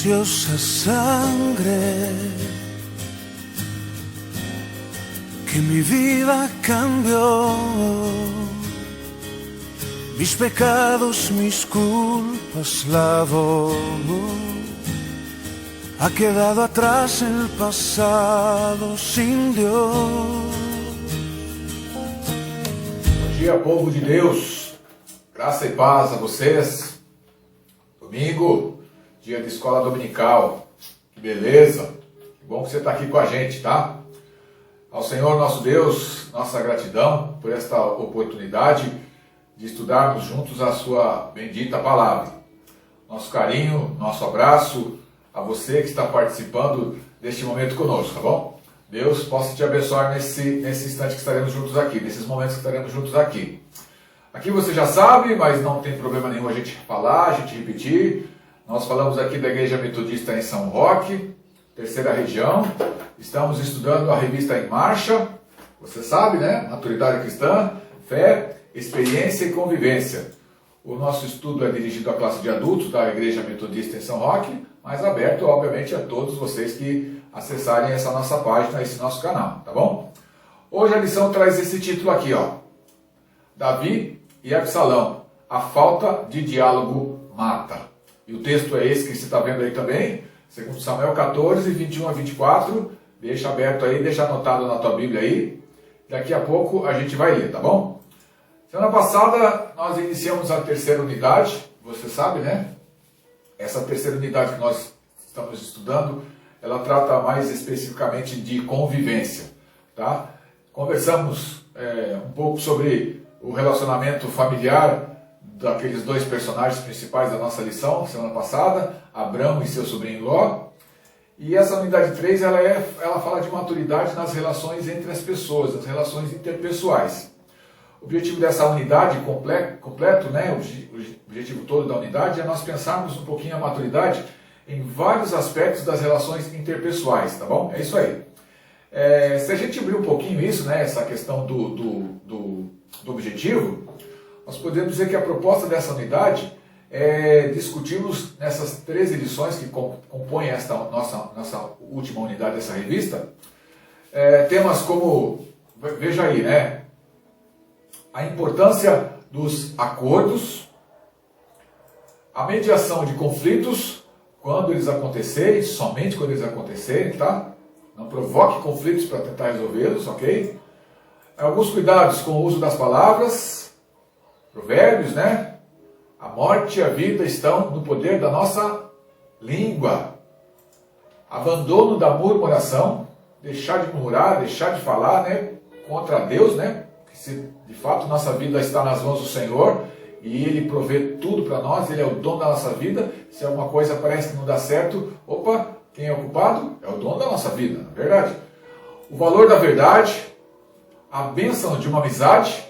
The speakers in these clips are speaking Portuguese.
preciosa sangre que mi vida cambió. Mis pecados, mis culpas lavó. Ha quedado atrás el pasado sin Dios. Bom dia, povo de Deus. Graça e paz a vocês. Domingo, dia de escola dominical. Que beleza. Que bom que você está aqui com a gente, tá? Ao Senhor nosso Deus, nossa gratidão por esta oportunidade de estudarmos juntos a sua bendita palavra. Nosso carinho, nosso abraço a você que está participando deste momento conosco, tá bom? Deus possa te abençoar nesse instante que estaremos juntos aqui, nesses momentos que estaremos juntos aqui. Aqui você já sabe, mas não tem problema nenhum a gente falar, a gente repetir. Nós falamos aqui da Igreja Metodista em São Roque, terceira região. Estamos estudando a revista Em Marcha. Você sabe, né? Maturidade cristã, fé, experiência e convivência. O nosso estudo é dirigido à classe de adultos da Igreja Metodista em São Roque, mas aberto, obviamente, a todos vocês que acessarem essa nossa página, esse nosso canal, tá bom? Hoje a lição traz esse título aqui, ó. Davi e Absalão, a falta de diálogo mata. E o texto é esse que você está vendo aí também, 2 Samuel 14, 21 a 24. Deixa aberto aí, deixa anotado na tua Bíblia aí. Daqui a pouco a gente vai ler, tá bom? Semana passada nós iniciamos a terceira unidade, você sabe, né? Essa terceira unidade que nós estamos estudando, ela trata mais especificamente de convivência, tá? Conversamos um pouco sobre o relacionamento familiar daqueles dois personagens principais da nossa lição, semana passada, Abrão e seu sobrinho Ló. E essa unidade 3, ela fala de maturidade nas relações entre as pessoas, as relações interpessoais. O objetivo dessa unidade completo, né, o objetivo todo da unidade é nós pensarmos um pouquinho a maturidade em vários aspectos das relações interpessoais, tá bom? É isso aí. Se a gente abrir um pouquinho isso, né, essa questão do objetivo, nós podemos dizer que a proposta dessa unidade é discutirmos nessas 13 edições que compõem esta nossa última unidade dessa revista, temas como, veja aí, né, a importância dos acordos, a mediação de conflitos, quando eles acontecerem, somente quando eles acontecerem, tá? Não provoque conflitos para tentar resolvê-los, ok? Alguns cuidados com o uso das palavras, provérbios, né? A morte e a vida estão no poder da nossa língua. Abandono da murmuração, deixar de murmurar, deixar de falar, né? Contra Deus, né? Se de fato nossa vida está nas mãos do Senhor e Ele provê tudo para nós, Ele é o dono da nossa vida. Se alguma coisa parece que não dá certo, opa, quem é o culpado? É o dono da nossa vida, não é verdade? O valor da verdade, a bênção de uma amizade.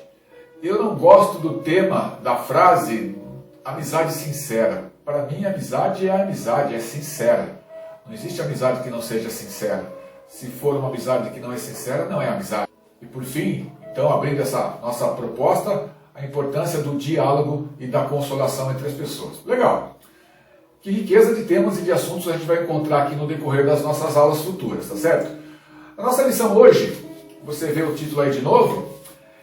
Eu não gosto do tema da frase amizade sincera. Para mim, amizade, é sincera. Não existe amizade que não seja sincera. Se for uma amizade que não é sincera, não é amizade. E por fim, então, abrindo essa nossa proposta, a importância do diálogo e da consolação entre as pessoas. Legal! Que riqueza de temas e de assuntos a gente vai encontrar aqui no decorrer das nossas aulas futuras, tá certo? A nossa lição hoje, você vê o título aí de novo,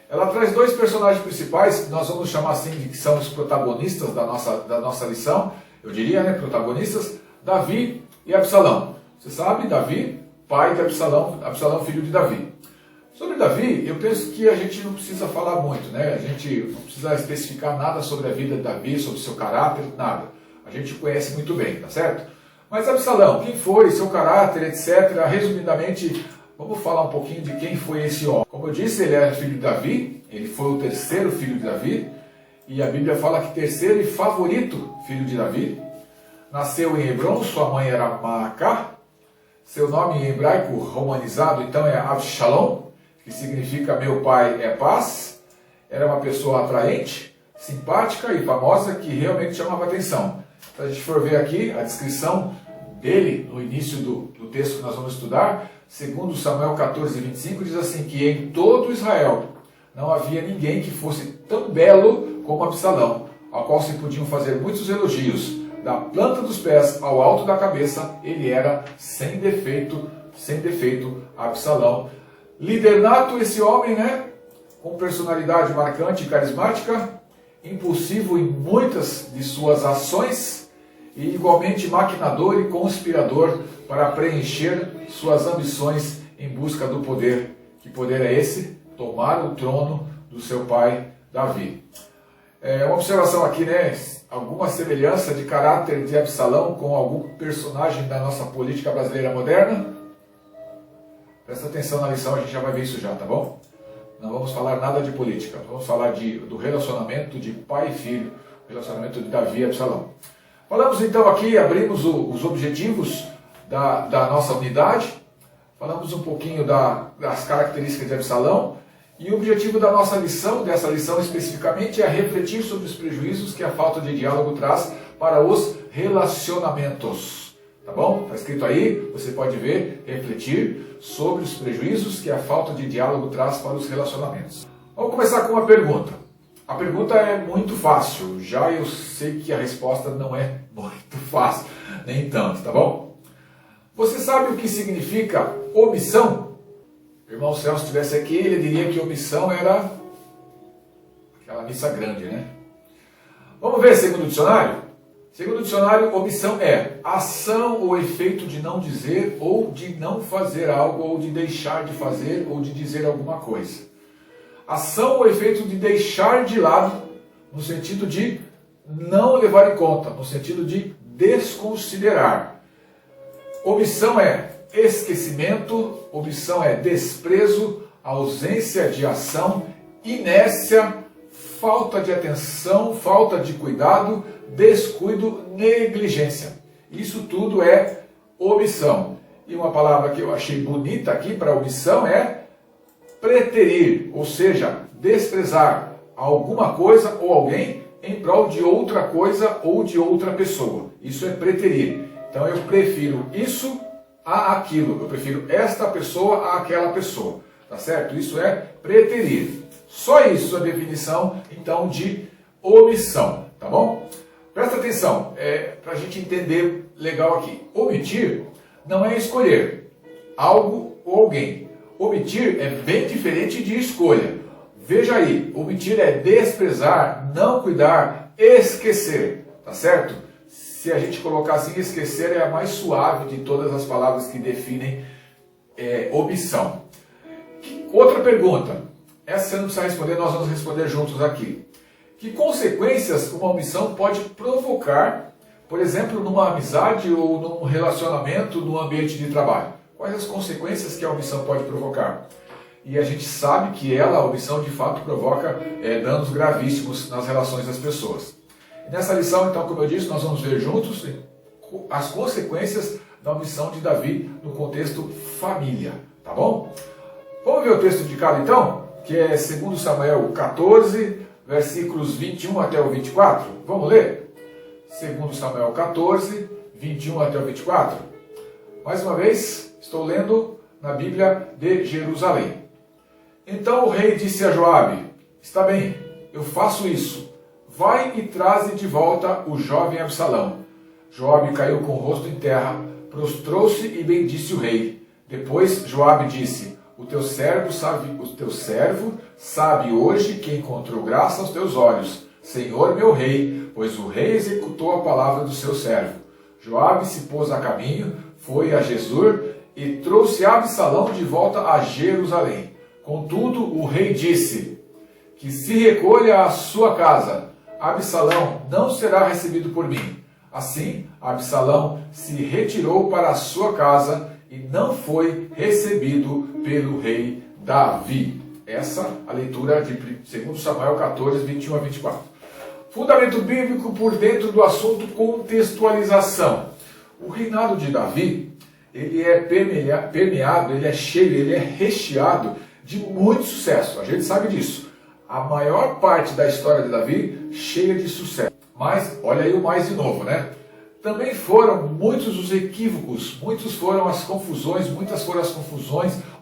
ela traz dois personagens principais, que nós vamos chamar assim de que são os protagonistas da nossa lição, eu diria, né, protagonistas, Davi e Absalão. Você sabe, Davi, pai de Absalão, Absalão filho de Davi. Sobre Davi, eu penso que a gente não precisa falar muito, né? A gente não precisa especificar nada sobre a vida de Davi, sobre seu caráter, nada. A gente conhece muito bem, tá certo? Mas Absalão, quem foi, seu caráter, etc. Resumidamente, vamos falar um pouquinho de quem foi esse homem. Como eu disse, ele era filho de Davi, ele foi o terceiro filho de Davi, e a Bíblia fala que terceiro e favorito filho de Davi. Nasceu em Hebron, sua mãe era Maacá, seu nome em hebraico romanizado então é Absalom, que significa meu pai é paz. Era uma pessoa atraente, simpática e famosa que realmente chamava atenção. Se a gente for ver aqui a descrição dele no início do texto que nós vamos estudar, segundo Samuel 14, 25, diz assim que em todo Israel não havia ninguém que fosse tão belo como Absalão, ao qual se podiam fazer muitos elogios, da planta dos pés ao alto da cabeça, ele era sem defeito Absalão. Líder nato esse homem, né? Com personalidade marcante e carismática, impulsivo em muitas de suas ações e igualmente maquinador e conspirador para preencher suas ambições em busca do poder. Que poder é esse? Tomar o trono do seu pai Davi. Uma observação aqui, né? Alguma semelhança de caráter de Absalão com algum personagem da nossa política brasileira moderna? Presta atenção na lição, a gente já vai ver isso já, tá bom? Não vamos falar nada de política, vamos falar do relacionamento de pai e filho, o relacionamento de Davi e Absalão. Falamos então aqui, abrimos os objetivos da nossa unidade, falamos um pouquinho das características de Absalão, e o objetivo da nossa lição, dessa lição especificamente, é refletir sobre os prejuízos que a falta de diálogo traz para os relacionamentos. Tá bom? Está escrito aí, você pode ver, refletir sobre os prejuízos que a falta de diálogo traz para os relacionamentos. Vamos começar com uma pergunta. A pergunta é muito fácil, já eu sei que a resposta não é muito fácil, nem tanto, tá bom? Você sabe o que significa omissão? O irmão Celso estivesse aqui, ele diria que omissão era aquela missa grande, né? Vamos ver segundo o dicionário? Segundo o dicionário, omissão é ação ou efeito de não dizer ou de não fazer algo, ou de deixar de fazer ou de dizer alguma coisa. Ação ou efeito de deixar de lado, no sentido de não levar em conta, no sentido de desconsiderar. Omissão é esquecimento, omissão é desprezo, ausência de ação, inércia, falta de atenção, falta de cuidado, descuido, negligência. Isso tudo é omissão. E uma palavra que eu achei bonita aqui para omissão é preterir, ou seja, desprezar alguma coisa ou alguém em prol de outra coisa ou de outra pessoa. Isso é preterir. Então eu prefiro isso a aquilo, eu prefiro esta pessoa a aquela pessoa. Tá certo? Isso é preterir. Só isso a definição, então, de omissão. Tá bom? Presta atenção, para a gente entender legal aqui. Omitir não é escolher algo ou alguém. Omitir é bem diferente de escolha. Veja aí, omitir é desprezar, não cuidar, esquecer. Tá certo? Se a gente colocar assim, esquecer é a mais suave de todas as palavras que definem omissão. Outra pergunta. Essa você não precisa responder, nós vamos responder juntos aqui. Que consequências uma omissão pode provocar, por exemplo, numa amizade ou num relacionamento, no ambiente de trabalho? Quais as consequências que a omissão pode provocar? E a gente sabe que a omissão de fato provoca danos gravíssimos nas relações das pessoas. E nessa lição, então, como eu disse, nós vamos ver juntos as consequências da omissão de Davi no contexto família, tá bom? Vamos ver o texto de cada então, que é 2 Samuel 14, versículos 21 até o 24. Vamos ler? 2 Samuel 14, 21 até o 24. Mais uma vez, estou lendo na Bíblia de Jerusalém. Então o rei disse a Joabe: está bem, eu faço isso. Vai e traze de volta o jovem Absalão. Joabe caiu com o rosto em terra, prostrou-se e bendisse o rei. Depois Joabe disse: o teu servo sabe hoje que encontrou graça aos teus olhos, Senhor meu rei, pois o rei executou a palavra do seu servo. Joabe se pôs a caminho, foi a Jesur e trouxe Absalão de volta a Jerusalém. Contudo, o rei disse: que se recolha à sua casa, Absalão não será recebido por mim. Assim, Absalão se retirou para a sua casa e não foi recebido pelo rei Davi. Essa a leitura de 2 Samuel 14, 21 a 24. Fundamento bíblico por dentro do assunto contextualização. O reinado de Davi, ele é permeado, ele é cheio, ele é recheado de muito sucesso. A gente sabe disso. A maior parte da história de Davi cheia de sucesso. Mas, olha aí o mais de novo, né? Também foram muitos os equívocos, muitas foram as confusões,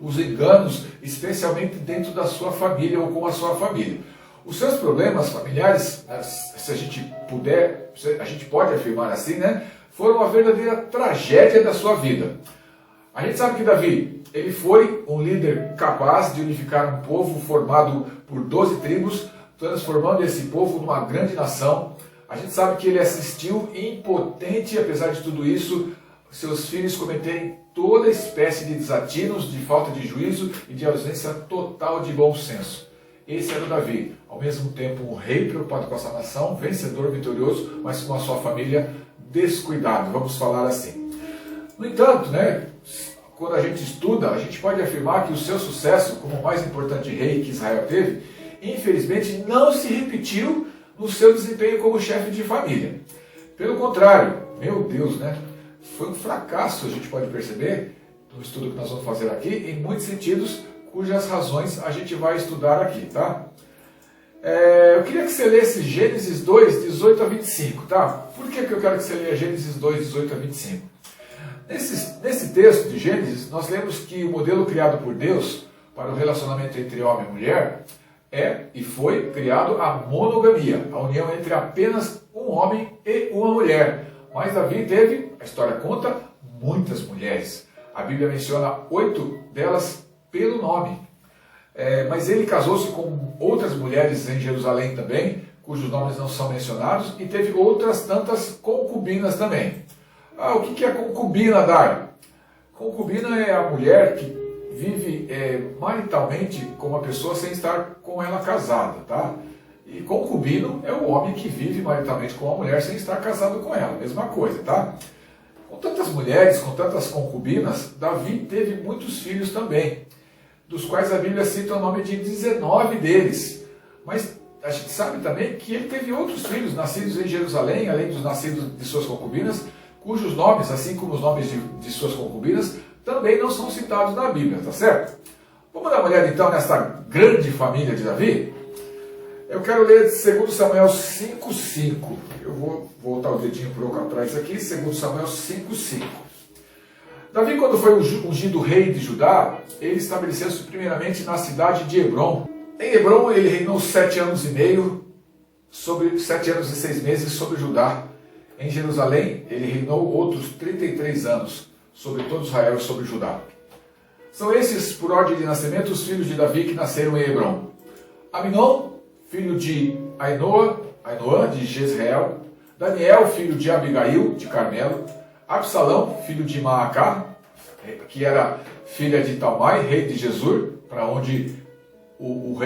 os enganos, especialmente dentro da sua família ou com a sua família. Os seus problemas familiares, se a gente puder, a gente pode afirmar assim, né, foram uma verdadeira tragédia da sua vida. A gente sabe que Davi, ele foi um líder capaz de unificar um povo formado por 12 tribos, transformando esse povo numa grande nação. A gente sabe que ele assistiu impotente, apesar de tudo isso, seus filhos cometerem toda espécie de desatinos, de falta de juízo e de ausência total de bom senso. Esse era o Davi, ao mesmo tempo um rei preocupado com essa nação, vencedor, vitorioso, mas com a sua família descuidado, vamos falar assim. No entanto, né, quando a gente estuda, a gente pode afirmar que o seu sucesso como o mais importante rei que Israel teve, infelizmente não se repetiu no seu desempenho como chefe de família. Pelo contrário, meu Deus, né? Foi um fracasso, a gente pode perceber, no estudo que nós vamos fazer aqui, em muitos sentidos, cujas razões a gente vai estudar aqui, tá? Eu queria que você lesse Gênesis 2, 18 a 25, tá? Por que eu quero que você leia Gênesis 2, 18 a 25? Nesse texto de Gênesis, nós lemos que o modelo criado por Deus para o relacionamento entre homem e mulher é e foi criado a monogamia, a união entre apenas um homem e uma mulher. Mas Davi teve, a história conta, muitas mulheres. A Bíblia menciona 8 delas pelo nome. Mas ele casou-se com outras mulheres em Jerusalém também, cujos nomes não são mencionados, e teve outras tantas concubinas também. O que é concubina, Dário? Concubina é a mulher que vive maritalmente com uma pessoa sem estar com ela casada, tá? E concubino é o homem que vive maritalmente com uma mulher sem estar casado com ela, mesma coisa, tá? Com tantas mulheres, com tantas concubinas, Davi teve muitos filhos também, dos quais a Bíblia cita o nome de 19 deles. Mas a gente sabe também que ele teve outros filhos nascidos em Jerusalém, além dos nascidos de suas concubinas, cujos nomes, assim como os nomes de suas concubinas, também não são citados na Bíblia, tá certo? Vamos dar uma olhada então nessa grande família de Davi? Eu quero ler 2 Samuel 5,5. Eu vou voltar o dedinho para o atrás aqui, 2 Samuel 5,5. Davi, quando foi ungido rei de Judá, ele estabeleceu-se primeiramente na cidade de Hebrom. Em Hebrom ele reinou 7 anos e meio, 7 anos e 6 meses sobre Judá. Em Jerusalém ele reinou outros 33 anos sobre todo Israel e sobre Judá. São esses, por ordem de nascimento, os filhos de Davi que nasceram em Hebrom. Aminon, filho de Ainoã de Jezreel, Daniel, filho de Abigail, de Carmelo, Absalão, filho de Maacá, que era filha de Talmai, rei de Gesur, para onde o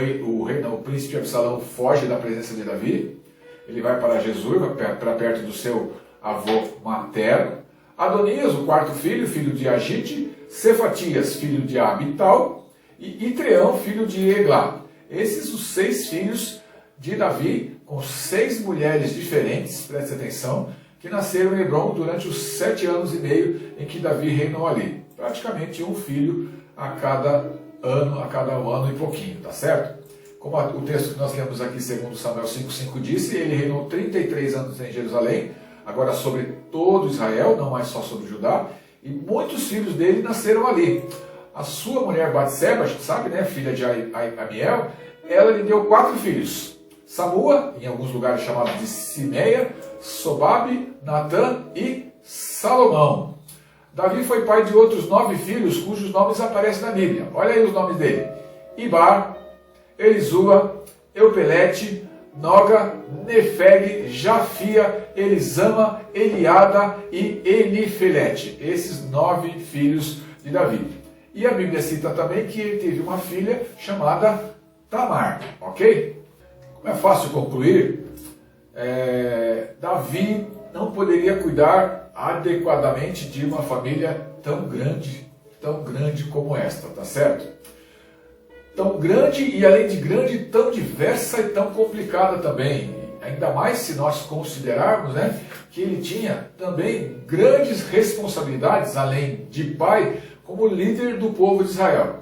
príncipe Absalão foge da presença de Davi. Ele vai para Gesur, para perto do seu avô materno. Adonias, o quarto filho, filho de Agite, Cefatias, filho de Abital, e Itreão, filho de Eglá. Esses os 6 filhos de Davi, com 6 mulheres diferentes, preste atenção, que nasceram em Hebrom durante os 7 anos e meio em que Davi reinou ali. Praticamente um filho a cada ano e pouquinho, tá certo? Como o texto que nós lemos aqui, segundo Samuel 5,5 disse, ele reinou 33 anos em Jerusalém, agora sobre todo Israel, não mais só sobre Judá, e muitos filhos dele nasceram ali. A sua mulher Batseba, a gente sabe, né, filha de Amiel, ela lhe deu 4 filhos. Samua, em alguns lugares chamado de Simeia, Sobabe, Natã e Salomão. Davi foi pai de outros 9 filhos, cujos nomes aparecem na Bíblia. Olha aí os nomes dele. Ibar, Elisua, Eupelete, Noga, Nefeg, Jafia, Elisama, Eliada e Elifelete. Esses 9 filhos de Davi. E a Bíblia cita também que ele teve uma filha chamada Tamar, ok? Como é fácil concluir, Davi não poderia cuidar adequadamente de uma família tão grande como esta, tá certo? Tão grande e, além de grande, tão diversa e tão complicada também. Ainda mais se nós considerarmos, né, que ele tinha também grandes responsabilidades, além de pai, como líder do povo de Israel.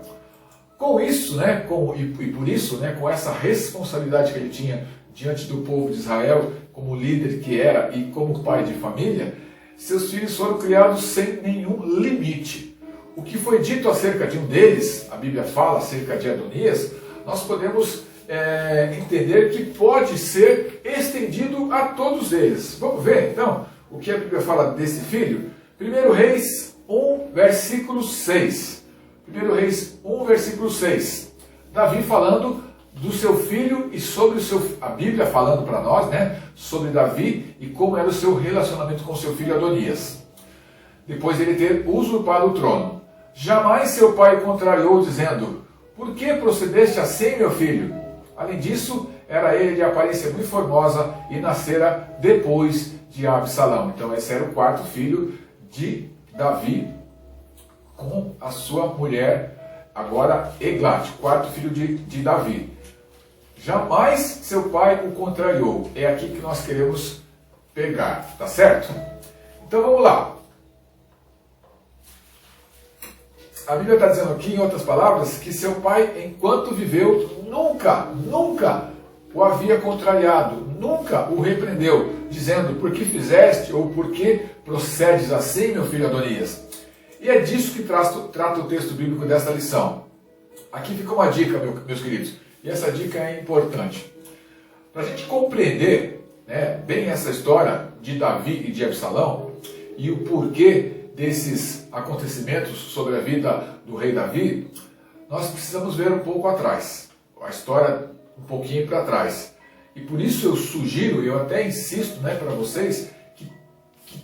Com isso, né, e por isso, né, com essa responsabilidade que ele tinha diante do povo de Israel, como líder que era e como pai de família, seus filhos foram criados sem nenhum limite. O que foi dito acerca de um deles, a Bíblia fala acerca de Adonias, nós podemos entender que pode ser estendido a todos eles. Vamos ver então o que a Bíblia fala desse filho? 1 Reis 1, versículo 6. 1 Reis 1, versículo 6. Davi falando do seu filho e sobre a Bíblia falando para nós, né, sobre Davi e como era o seu relacionamento com seu filho Adonias. Depois de ele ter usurpado o trono. Jamais seu pai o contrariou, dizendo: por que procedeste assim, meu filho? Além disso, era ele de aparência muito formosa e nascera depois de Absalão. Então esse era o quarto filho de Davi com a sua mulher, agora Eglate, quarto filho de Davi. Jamais seu pai o contrariou. É aqui que nós queremos pegar, tá certo? Então vamos lá. A Bíblia está dizendo aqui, em outras palavras, que seu pai, enquanto viveu, nunca o havia contrariado, nunca o repreendeu, dizendo: por que fizeste ou por que procedes assim, meu filho Adonias? E é disso que trata o texto bíblico desta lição. Aqui fica uma dica, meus queridos, e essa dica é importante. Para a gente compreender, né, bem essa história de Davi e de Absalão e o porquê desses acontecimentos sobre a vida do rei Davi, nós precisamos ver um pouco atrás, a história um pouquinho para trás. E por isso eu sugiro, eu até insisto, né, para vocês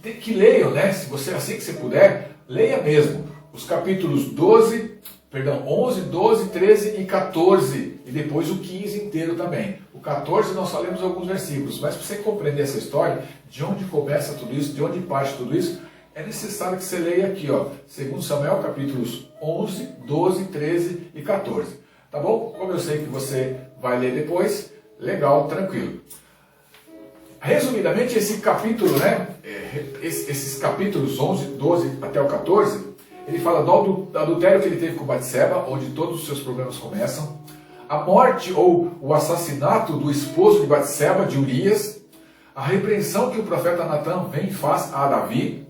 que leiam, né, se você assim que você puder, leia mesmo os capítulos 11, 12, 13 e 14 e depois o 15 inteiro também. O 14 nós só lemos alguns versículos, mas para você compreender essa história, de onde começa tudo isso, de onde parte tudo isso, é necessário que você leia aqui, ó, 2 Samuel, capítulos 11, 12, 13 e 14. Tá bom? Como eu sei que você vai ler depois, legal, tranquilo. Resumidamente, esse capítulo, né, esses capítulos 11, 12 até o 14, ele fala do adultério que ele teve com Batseba, onde todos os seus problemas começam, a morte ou o assassinato do esposo de Batseba, de Urias, a repreensão que o profeta Natan vem e faz a Davi,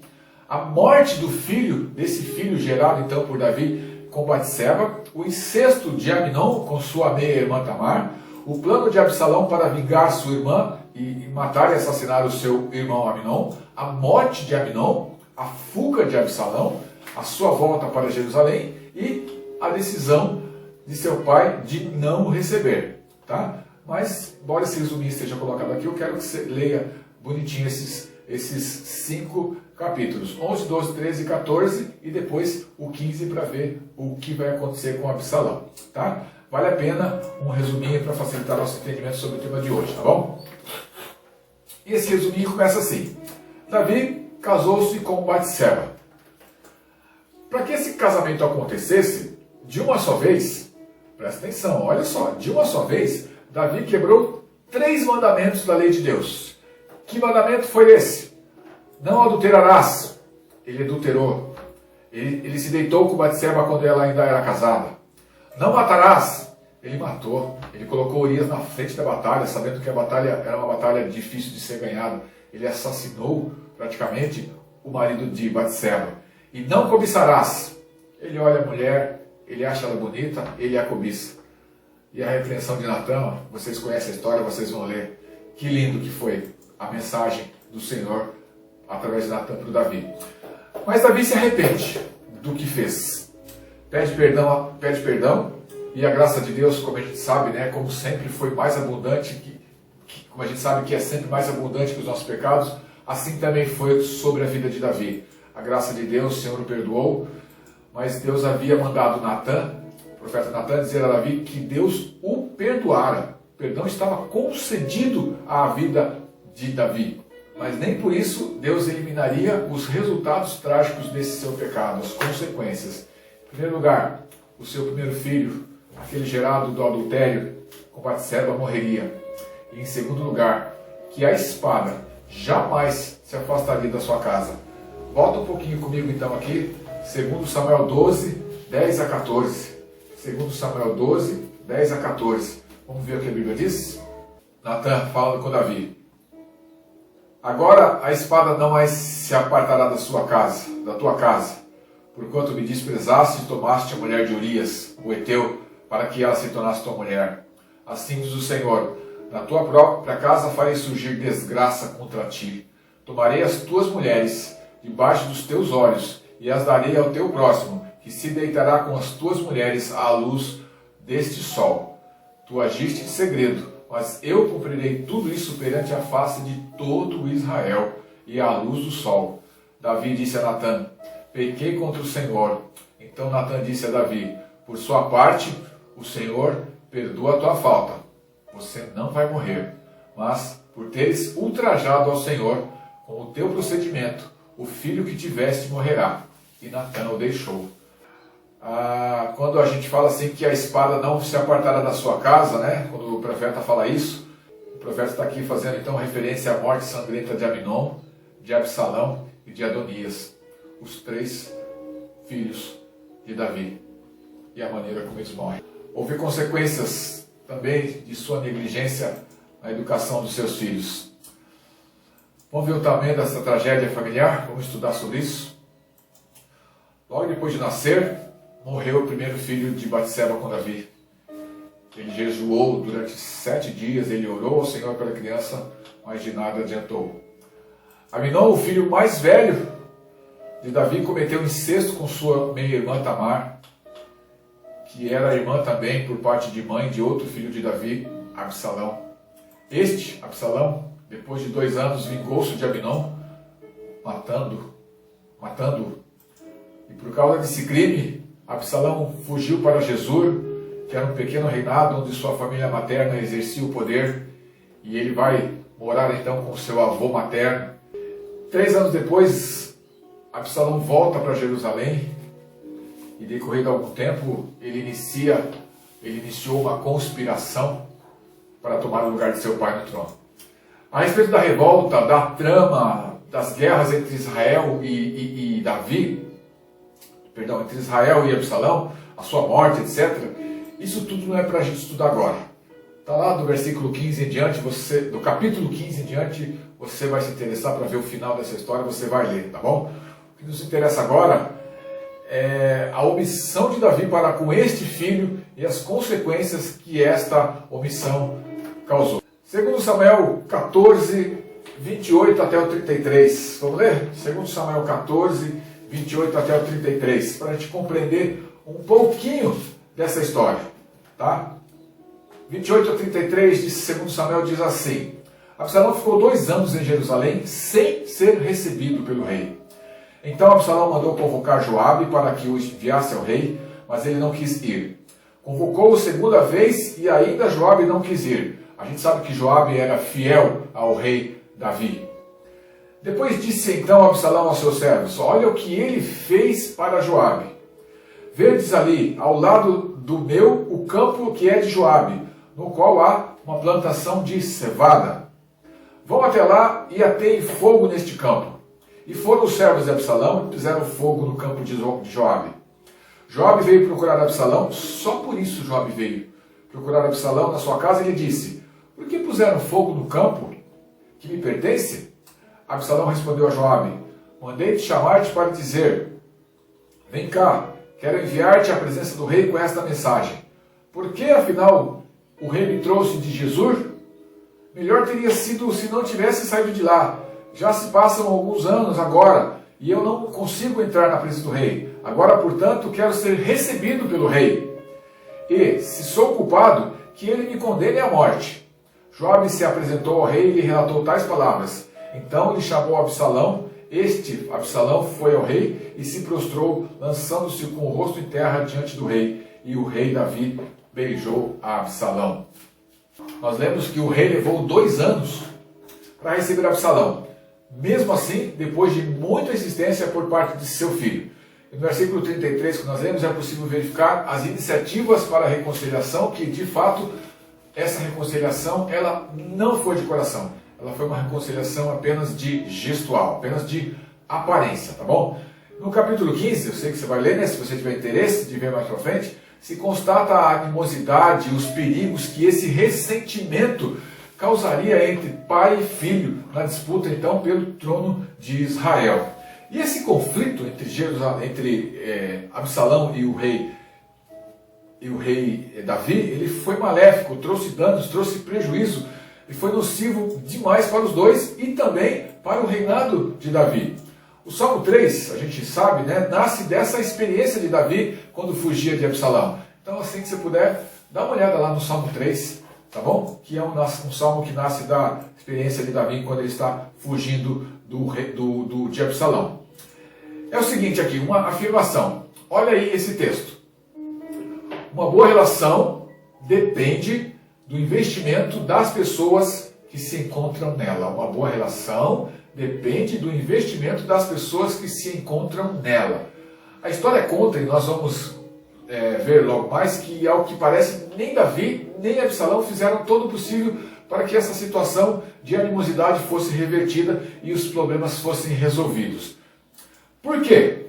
a morte do filho, desse filho gerado então por Davi com Batseba, o incesto de Aminon com sua meia-irmã Tamar, o plano de Absalão para vingar sua irmã e matar e assassinar o seu irmão Aminon, a morte de Aminon, a fuga de Absalão, a sua volta para Jerusalém e a decisão de seu pai de não o receber. Tá? Mas, embora esse resuminho esteja colocado aqui, eu quero que você leia bonitinho esses 5 capítulos, 11, 12, 13 e 14, e depois o 15 para ver o que vai acontecer com Absalão. Tá? Vale a pena um resuminho para facilitar nosso entendimento sobre o tema de hoje, tá bom? E esse resuminho começa assim: Davi casou-se com Batseba. Para que esse casamento acontecesse, de uma só vez, presta atenção, olha só, de uma só vez, Davi quebrou 3 mandamentos da lei de Deus. Que mandamento foi esse? Não adulterarás. Ele adulterou. Ele se deitou com Batseba quando ela ainda era casada. Não matarás. Ele matou. Ele colocou Urias na frente da batalha, sabendo que a batalha era uma batalha difícil de ser ganhada. Ele assassinou praticamente o marido de Batseba. E não cobiçarás. Ele olha a mulher, ele acha ela bonita, ele a cobiça. E a repreensão de Natan, vocês conhecem a história, vocês vão ler. Que lindo que foi a mensagem do Senhor através de Natan para o Davi. Mas Davi se arrepende do que fez. Pede perdão, e a graça de Deus, como a gente sabe, né, como sempre foi mais abundante, como a gente sabe que é sempre mais abundante que os nossos pecados, assim também foi sobre a vida de Davi. A graça de Deus, o Senhor o perdoou, mas Deus havia mandado Natan, o profeta Natan, dizer a Davi que Deus o perdoara. O perdão estava concedido à vida de Davi. Mas nem por isso Deus eliminaria os resultados trágicos desse seu pecado, as consequências. Em primeiro lugar, o seu primeiro filho, aquele gerado do adultério com Batseba, morreria. E em segundo lugar, que a espada jamais se afastaria da sua casa. Volta um pouquinho comigo então aqui, 2 Samuel 12, 10 a 14. 2 Samuel 12, 10 a 14. Vamos ver o que a Bíblia diz? Natan falando com Davi. Agora a espada não mais se apartará da tua casa, porquanto me desprezaste e tomaste a mulher de Urias, o Heteu, para que ela se tornasse tua mulher. Assim diz o Senhor: na tua própria casa farei surgir desgraça contra ti. Tomarei as tuas mulheres debaixo dos teus olhos e as darei ao teu próximo, que se deitará com as tuas mulheres à luz deste sol. Tu agiste em segredo, mas eu cumprirei tudo isso perante a face de todo o Israel e à luz do sol. Davi disse a Natã: pequei contra o Senhor. Então Natã disse a Davi: por sua parte, o Senhor perdoa a tua falta. Você não vai morrer, mas por teres ultrajado ao Senhor com o teu procedimento, o filho que tiveste morrerá. E Natã o deixou. Quando a gente fala assim que a espada não se apartará da sua casa, né? Quando o profeta fala isso, o profeta está aqui fazendo então referência à morte sangrenta de Aminon, de Absalão e de Adonias, os três filhos de Davi, e a maneira como eles morrem. Houve consequências também de sua negligência na educação dos seus filhos. Vamos ver o tamanho dessa tragédia familiar? Vamos estudar sobre isso? Logo depois de nascer, morreu o primeiro filho de Batseba com Davi. Ele jejuou durante 7 dias, ele orou ao Senhor pela criança, mas de nada adiantou. Aminon, o filho mais velho de Davi, cometeu incesto com sua meia-irmã Tamar, que era irmã também por parte de mãe de outro filho de Davi, Absalão. Este, Absalão, depois de 2 anos, vingou-se de Aminon, matando-o. E por causa desse crime, Absalão fugiu para Gesur, que era um pequeno reinado onde sua família materna exercia o poder, e ele vai morar então com seu avô materno. 3 anos depois, Absalão volta para Jerusalém, e decorrido algum tempo, ele iniciou uma conspiração para tomar o lugar de seu pai no trono. A respeito da revolta, da trama, das guerras entre Israel e entre Israel e Absalão, a sua morte, etc., isso tudo não é para a gente estudar agora. Está lá do versículo 15 em diante, do capítulo 15 em diante, você vai se interessar para ver o final dessa história, você vai ler, tá bom? O que nos interessa agora é a omissão de Davi para com este filho e as consequências que esta omissão causou. Segundo Samuel 14, 28 até o 33. Vamos ler? Segundo Samuel 14, 28 até o 33, para a gente compreender um pouquinho dessa história, tá? 28 a 33 de 2 Samuel diz assim: Absalão ficou 2 anos em Jerusalém sem ser recebido pelo rei. Então Absalão mandou convocar Joabe para que o enviasse ao rei, mas ele não quis ir. Convocou-o 2ª vez e ainda Joabe não quis ir. A gente sabe que Joabe era fiel ao rei Davi. Depois disse então Absalão aos seus servos: olha o que ele fez para Joabe. Verdes ali, ao lado do meu, o campo que é de Joabe, no qual há uma plantação de cevada. Vão até lá e ateiem fogo neste campo. E foram os servos de Absalão e puseram fogo no campo de Joabe. Joabe veio procurar Absalão, só por isso Joabe veio procurar Absalão na sua casa e lhe disse: por que puseram fogo no campo que me pertence? Absalão respondeu a Joabe: mandei-te chamar-te para dizer: vem cá, quero enviar-te à presença do rei com esta mensagem. Por que, afinal, o rei me trouxe de Gesur? Melhor teria sido se não tivesse saído de lá. Já se passam alguns anos agora, e eu não consigo entrar na presença do rei. Agora, portanto, quero ser recebido pelo rei. E, se sou culpado, que ele me condene à morte. Joabe se apresentou ao rei e lhe relatou tais palavras. Então ele chamou Absalão. Absalão foi ao rei e se prostrou, lançando-se com o rosto em terra diante do rei. E o rei Davi beijou a Absalão. Nós lemos que o rei levou 2 anos para receber Absalão. Mesmo assim, depois de muita insistência por parte de seu filho. E no versículo 33 que nós lemos, é possível verificar as iniciativas para a reconciliação, que de fato, essa reconciliação, ela não foi de coração. Ela foi uma reconciliação apenas de gestual, apenas de aparência, tá bom? No capítulo 15, eu sei que você vai ler, né? Se você tiver interesse de ver mais pra frente, se constata a animosidade, os perigos que esse ressentimento causaria entre pai e filho na disputa então pelo trono de Israel. E esse conflito entre Absalão e o rei e o rei Davi, ele foi maléfico, trouxe danos, trouxe prejuízo, e foi nocivo demais para os dois e também para o reinado de Davi. O Salmo 3, a gente sabe, né, nasce dessa experiência de Davi quando fugia de Absalão. Então, assim que você puder, dá uma olhada lá no Salmo 3, tá bom? Que é um salmo que nasce da experiência de Davi quando ele está fugindo de Absalão. É o seguinte aqui, uma afirmação. Olha aí esse texto. Uma boa relação depende do investimento das pessoas que se encontram nela. Uma boa relação depende do investimento das pessoas que se encontram nela. A história conta, e nós vamos ver logo mais, que ao que parece nem Davi nem Absalão fizeram todo o possível para que essa situação de animosidade fosse revertida e os problemas fossem resolvidos. Por quê?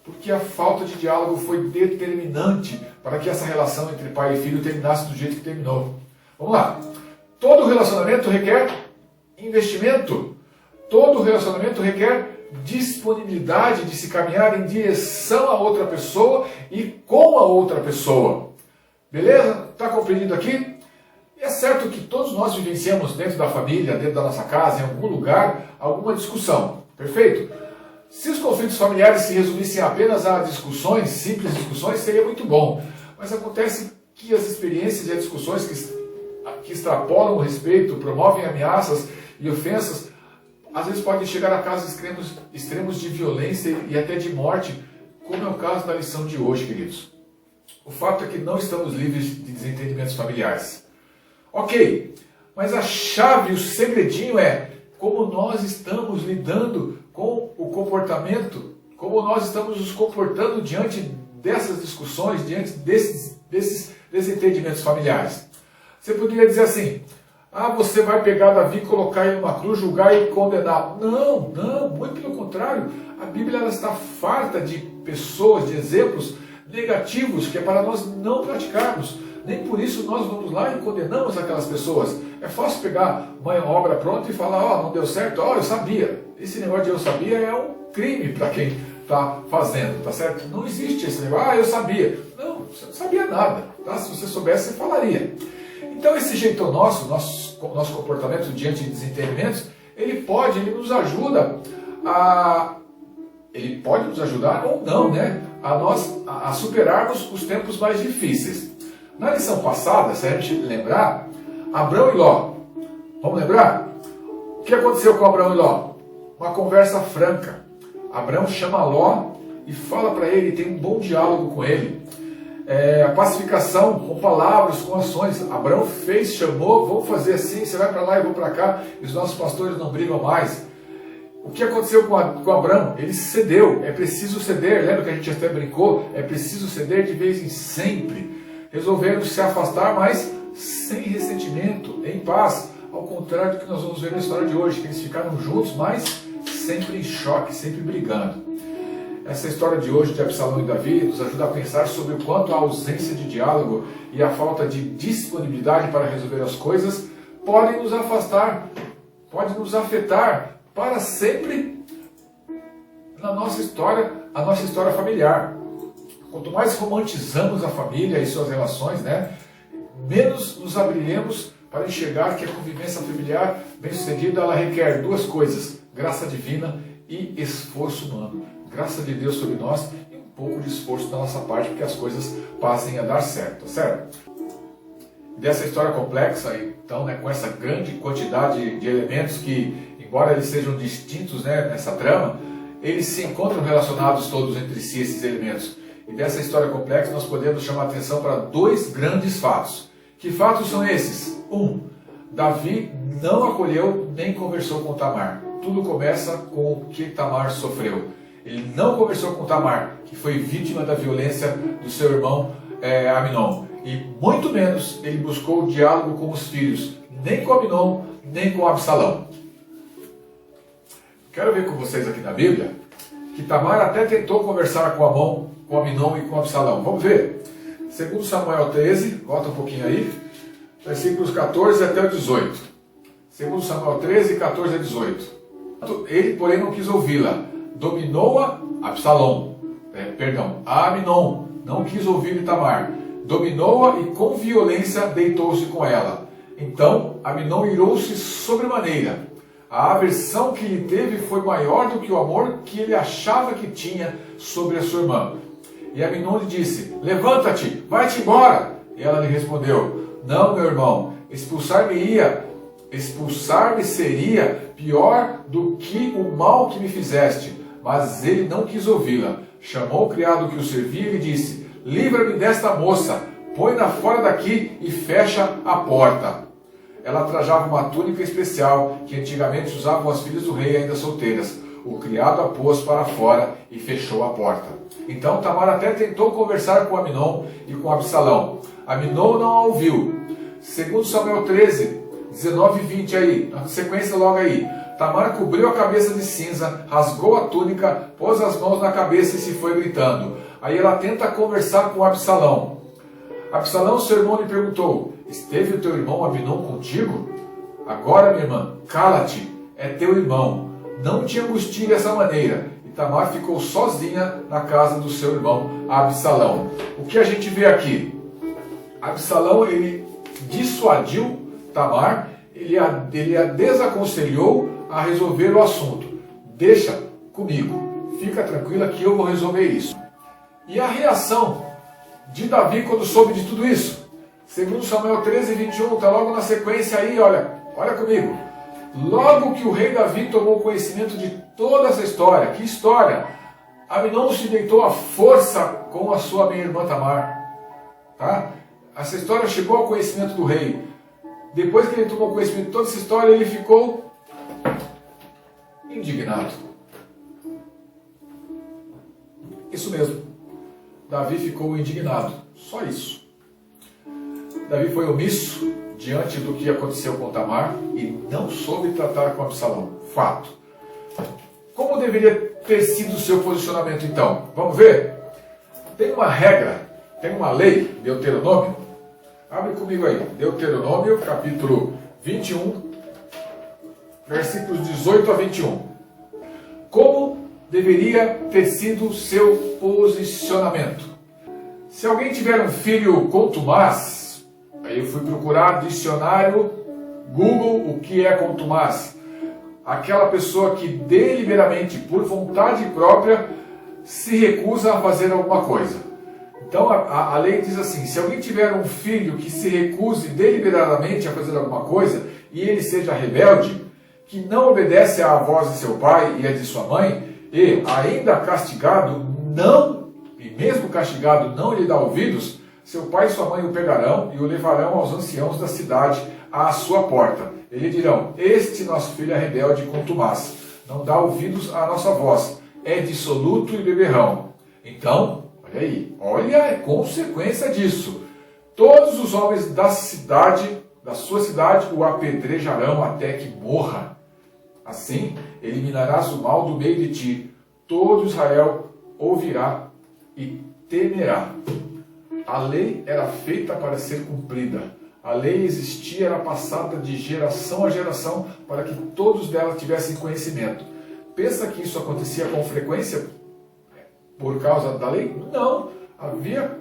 Porque a falta de diálogo foi determinante para que essa relação entre pai e filho terminasse do jeito que terminou. Vamos lá. Todo relacionamento requer investimento. Todo relacionamento requer disponibilidade de se caminhar em direção a outra pessoa e com a outra pessoa. Beleza? Está compreendido aqui? E é certo que todos nós vivenciamos dentro da família, dentro da nossa casa, em algum lugar, alguma discussão. Perfeito? Se os conflitos familiares se resumissem apenas a discussões, simples discussões, seria muito bom. Mas acontece que as experiências e as discussões que extrapolam o respeito, promovem ameaças e ofensas, às vezes podem chegar a casos extremos de violência e até de morte, como é o caso da lição de hoje, queridos. O fato é que não estamos livres de desentendimentos familiares. Ok, mas a chave, o segredinho é como nós estamos lidando com o comportamento, como nós estamos nos comportando diante dessas discussões, diante desses desentendimentos familiares. Você poderia dizer assim, você vai pegar Davi, colocar ele numa cruz, julgar e condenar. Não, muito pelo contrário. A Bíblia ela está farta de pessoas, de exemplos negativos que é para nós não praticarmos. Nem por isso nós vamos lá e condenamos aquelas pessoas. É fácil pegar uma obra pronta e falar, não deu certo, eu sabia. Esse negócio de eu sabia é um crime para quem está fazendo, tá certo? Não existe esse negócio, eu sabia. Não, você não sabia nada. Tá? Se você soubesse, você falaria. Então esse jeito nosso comportamento diante de desentendimentos, ele nos ajuda ele pode nos ajudar ou não, né? A superarmos os tempos mais difíceis. Na lição passada, se a gente lembrar, Abrão e Ló. Vamos lembrar? O que aconteceu com Abrão e Ló? Uma conversa franca. Abrão chama Ló e fala para ele, tem um bom diálogo com ele. A pacificação com palavras, com ações. Abrão chamou, vamos fazer assim, você vai para lá e eu vou para cá, e os nossos pastores não brigam mais. O que aconteceu com Abrão? Ele cedeu, é preciso ceder, lembra que a gente até brincou? É preciso ceder de vez em sempre. Resolveram se afastar, mas sem ressentimento, em paz, ao contrário do que nós vamos ver na história de hoje, que eles ficaram juntos, mas sempre em choque, sempre brigando. Essa história de hoje de Absalão e Davi nos ajuda a pensar sobre o quanto a ausência de diálogo e a falta de disponibilidade para resolver as coisas podem nos afastar, pode nos afetar para sempre a nossa história familiar. Quanto mais romantizamos a família e suas relações, né, menos nos abriremos para enxergar que a convivência familiar bem-sucedida ela requer duas coisas: graça divina e esforço humano. Graça de Deus sobre nós e um pouco de esforço da nossa parte para que as coisas passem a dar certo, tá certo? Dessa história complexa, então, né, com essa grande quantidade de elementos que, embora eles sejam distintos, né, nessa trama, eles se encontram relacionados todos entre si, esses elementos. E dessa história complexa nós podemos chamar a atenção para dois grandes fatos. Que fatos são esses? Davi não acolheu nem conversou com Tamar. Tudo começa com o que Tamar sofreu. Ele não conversou com Tamar, que foi vítima da violência do seu irmão Aminon. E muito menos ele buscou o diálogo com os filhos, nem com Aminon, nem com Absalão. Quero ver com vocês aqui na Bíblia que Tamar até tentou conversar com Aminon e com Absalão. Vamos ver. Segundo Samuel 13, volta um pouquinho aí, versículos 14 até o 18. Segundo Samuel 13, 14 a 18. Ele, porém, não quis ouvi-la. Dominou-a Aminon, não quis ouvir Tamar. dominou-a e com violência deitou-se com ela. Então Amnon irou-se sobremaneira. A aversão que lhe teve foi maior do que o amor que ele achava que tinha sobre a sua irmã. E Amnon lhe disse: levanta-te, vai-te embora. E ela lhe respondeu: não, meu irmão, expulsar-me seria pior do que o mal que me fizeste. Mas ele não quis ouvi-la. Chamou o criado que o servia e lhe disse: livra-me desta moça, põe-na fora daqui e fecha a porta. Ela trajava uma túnica especial que antigamente usavam as filhas do rei ainda solteiras. O criado a pôs para fora e fechou a porta. Então Tamar até tentou conversar com Amnon e com Absalão. Amnon não a ouviu. Segundo Samuel 13, 19 e 20 aí, na sequência logo aí. Tamar cobriu a cabeça de cinza, rasgou a túnica, pôs as mãos na cabeça e se foi gritando. Aí ela tenta conversar com Absalão. Absalão, seu irmão, lhe perguntou: esteve o teu irmão Amnon contigo? Agora, minha irmã, cala-te, é teu irmão. Não te angustie dessa maneira. E Tamar ficou sozinha na casa do seu irmão Absalão. O que a gente vê aqui? Absalão, ele dissuadiu Tamar, ele a desaconselhou a resolver o assunto. Deixa comigo, fica tranquila que eu vou resolver isso. E a reação de Davi quando soube de tudo isso? Segundo Samuel 13, 21, está logo na sequência aí, olha comigo. Logo que o rei Davi tomou conhecimento de toda essa história, que história? Amnon se deitou à força com a sua meia-irmã Tamar. Tá? Essa história chegou ao conhecimento do rei. Depois que ele tomou conhecimento de toda essa história, ele ficou indignado. Isso mesmo. Davi ficou indignado. Só isso. Davi foi omisso diante do que aconteceu com Tamar e não soube tratar com Absalão. Fato. Como deveria ter sido o seu posicionamento então? Vamos ver? Tem uma regra, tem uma lei, Deuteronômio. Abre comigo aí. Deuteronômio, capítulo 21, versículos 18 a 21. Como deveria ter sido o seu posicionamento? Se alguém tiver um filho contumaz, aí eu fui procurar dicionário, Google, o que é contumaz? Aquela pessoa que deliberadamente, por vontade própria, se recusa a fazer alguma coisa. Então a lei diz assim: se alguém tiver um filho que se recuse deliberadamente a fazer alguma coisa e ele seja rebelde, que não obedece à voz de seu pai e à de sua mãe, e ainda castigado, mesmo castigado não lhe dá ouvidos, seu pai e sua mãe o pegarão e o levarão aos anciãos da cidade à sua porta. Eles dirão: este nosso filho é rebelde e contumaz, não dá ouvidos à nossa voz, é dissoluto e beberrão. Então, olha aí, olha a consequência disso. Todos os homens da sua cidade, o apedrejarão até que morra. Assim, eliminarás o mal do meio de ti. Todo Israel ouvirá e temerá. A lei era feita para ser cumprida. A lei existia, era passada de geração a geração para que todos dela tivessem conhecimento. Pensa que isso acontecia com frequência por causa da lei? Não. Havia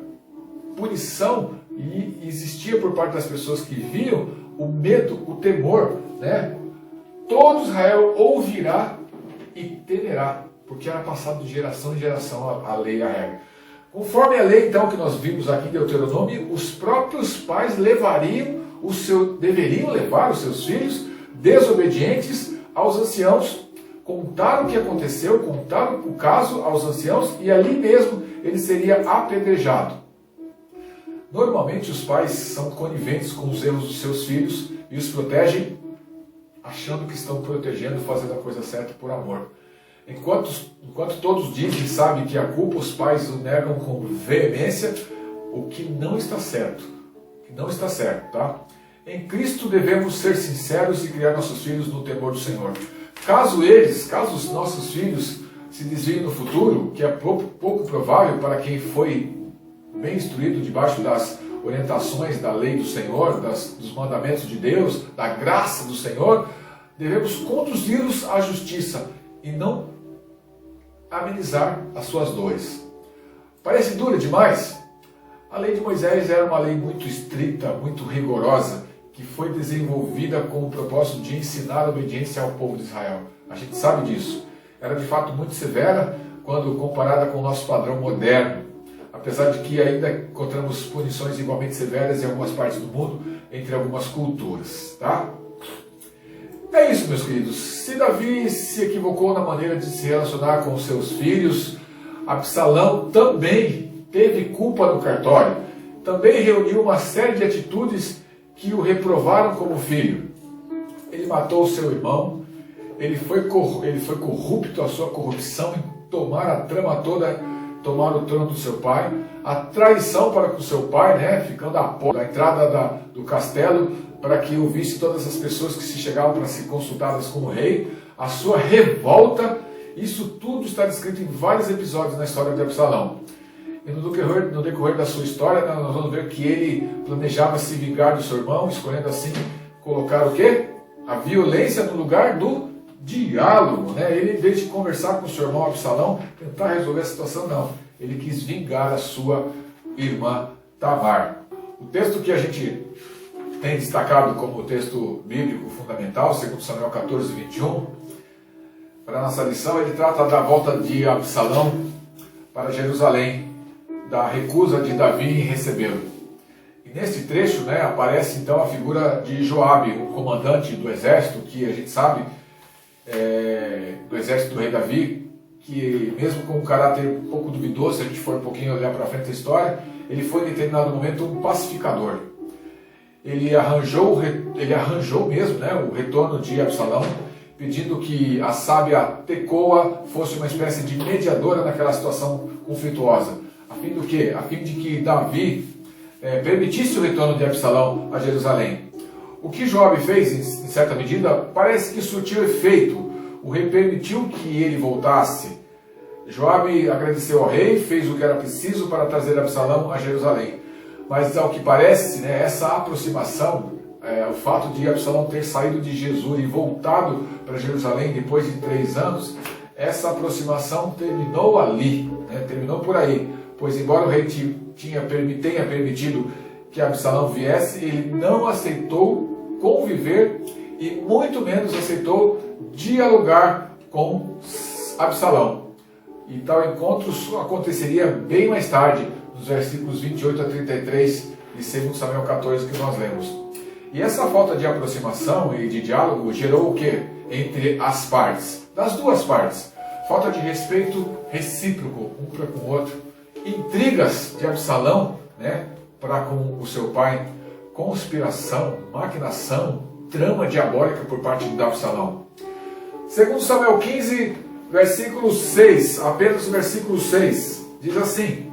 punição e existia por parte das pessoas que viam o medo, o temor, né? Todo Israel ouvirá e temerá, porque era passado de geração em geração a lei e a regra. Conforme a lei, então, que nós vimos aqui em Deuteronômio, os próprios pais deveriam levar os seus filhos desobedientes aos anciãos, contar o que aconteceu, contar o caso aos anciãos, e ali mesmo ele seria apedrejado. Normalmente os pais são coniventes com os erros dos seus filhos e os protegem achando que estão protegendo, fazendo a coisa certa por amor. Enquanto todos dizem e sabem que a culpa os pais o negam com veemência, o que não está certo. Tá? Em Cristo devemos ser sinceros e criar nossos filhos no temor do Senhor. Caso os nossos filhos se desviem no futuro, que é pouco provável para quem foi bem instruído debaixo das orientações da lei do Senhor, dos mandamentos de Deus, da graça do Senhor, devemos conduzi-los à justiça e não amenizar as suas dores. Parece dura demais? A lei de Moisés era uma lei muito estrita, muito rigorosa, que foi desenvolvida com o propósito de ensinar a obediência ao povo de Israel. A gente sabe disso. Era de fato muito severa quando comparada com o nosso padrão moderno. Apesar de que ainda encontramos punições igualmente severas em algumas partes do mundo, entre algumas culturas. Tá? É isso, meus queridos. Se Davi se equivocou na maneira de se relacionar com seus filhos, Absalão também teve culpa no cartório. Também reuniu uma série de atitudes que o reprovaram como filho. Ele matou seu irmão, ele foi corrupto, a sua corrupção em tomar a trama toda, tomar o trono do seu pai, a traição para com o seu pai, né, ficando à porta da entrada do castelo, para que ouvisse todas as pessoas que se chegavam para ser consultadas com o rei, a sua revolta, isso tudo está descrito em vários episódios na história de Absalão. E no decorrer da sua história, nós vamos ver que ele planejava se vingar do seu irmão, escolhendo assim colocar o quê? A violência no lugar do diálogo, né? Ele, em vez de conversar com o seu irmão Absalão, tentar resolver a situação, não. Ele quis vingar a sua irmã Tamar. O texto que a gente tem destacado como texto bíblico fundamental, segundo Samuel 14, 21, para a nossa lição, ele trata da volta de Absalão para Jerusalém, da recusa de Davi em recebê-lo. E nesse trecho, né, aparece então a figura de Joabe, o comandante do exército, que a gente sabe, do exército do rei Davi, que mesmo com um caráter um pouco duvidoso, se a gente for um pouquinho olhar para frente da história, ele foi em determinado momento um pacificador. Ele arranjou mesmo, né, o retorno de Absalão, pedindo que a sábia Tecoa fosse uma espécie de mediadora naquela situação conflituosa. A fim do quê? A fim de que Davi permitisse o retorno de Absalão a Jerusalém. O que Joabe fez, em certa medida, parece que surtiu efeito. O rei permitiu que ele voltasse. Joabe agradeceu ao rei, fez o que era preciso para trazer Absalão a Jerusalém. Mas, ao que parece, né, essa aproximação, o fato de Absalão ter saído de Jesus e voltado para Jerusalém depois de 3 anos, essa aproximação terminou ali, né, terminou por aí. Pois, embora o rei tenha permitido que Absalão viesse, ele não aceitou conviver e muito menos aceitou dialogar com Absalão. E tal encontro aconteceria bem mais tarde, nos versículos 28 a 33 de 2 Samuel 14 que nós lemos. E essa falta de aproximação e de diálogo gerou o quê? Entre as partes, das duas partes. Falta de respeito recíproco um para com o outro. Intrigas de Absalão, né, para com o seu pai, conspiração, maquinação, trama diabólica por parte de Absalão. Segundo Samuel 15, versículo 6, apenas o versículo 6, diz assim: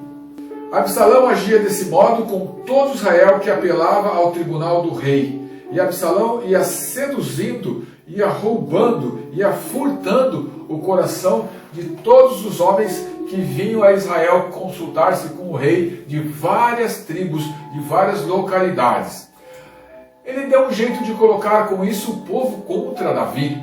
Absalão agia desse modo com todo Israel que apelava ao tribunal do rei. E Absalão ia seduzindo, ia roubando, ia furtando o coração de todos os homens que vinham a Israel consultar-se com o rei de várias tribos, de várias localidades. Ele deu um jeito de colocar com isso o povo contra Davi,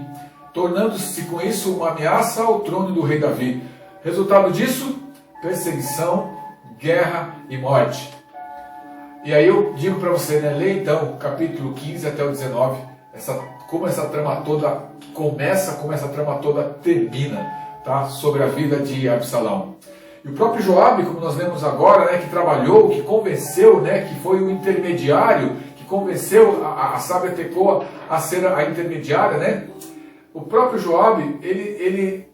tornando-se com isso uma ameaça ao trono do rei Davi. Resultado disso, perseguição, guerra e morte. E aí eu digo para você, né, lê então capítulo 15 até o 19, como essa trama toda começa, como essa trama toda termina, tá, sobre a vida de Absalão. E o próprio Joabe, como nós lemos agora, né, que trabalhou, que convenceu, né, que foi o intermediário, que convenceu a sábia Tecoa a ser a intermediária, né? O próprio Joabe, ele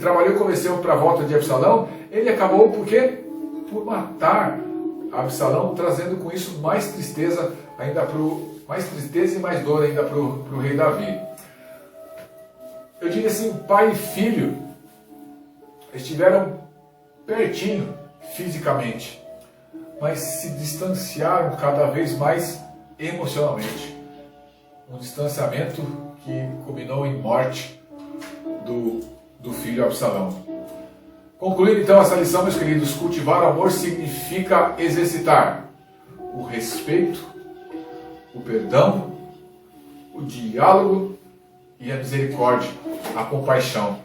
trabalhou e convenceu para a volta de Absalão. Ele acabou por quê? Por matar Absalão, trazendo com isso mais tristeza e mais dor ainda para o rei Davi. Eu diria assim, pai e filho estiveram pertinho fisicamente, mas se distanciaram cada vez mais emocionalmente. Um distanciamento que culminou em morte do filho Absalão. Concluindo então essa lição, meus queridos, cultivar o amor significa exercitar o respeito, o perdão, o diálogo e a misericórdia, a compaixão.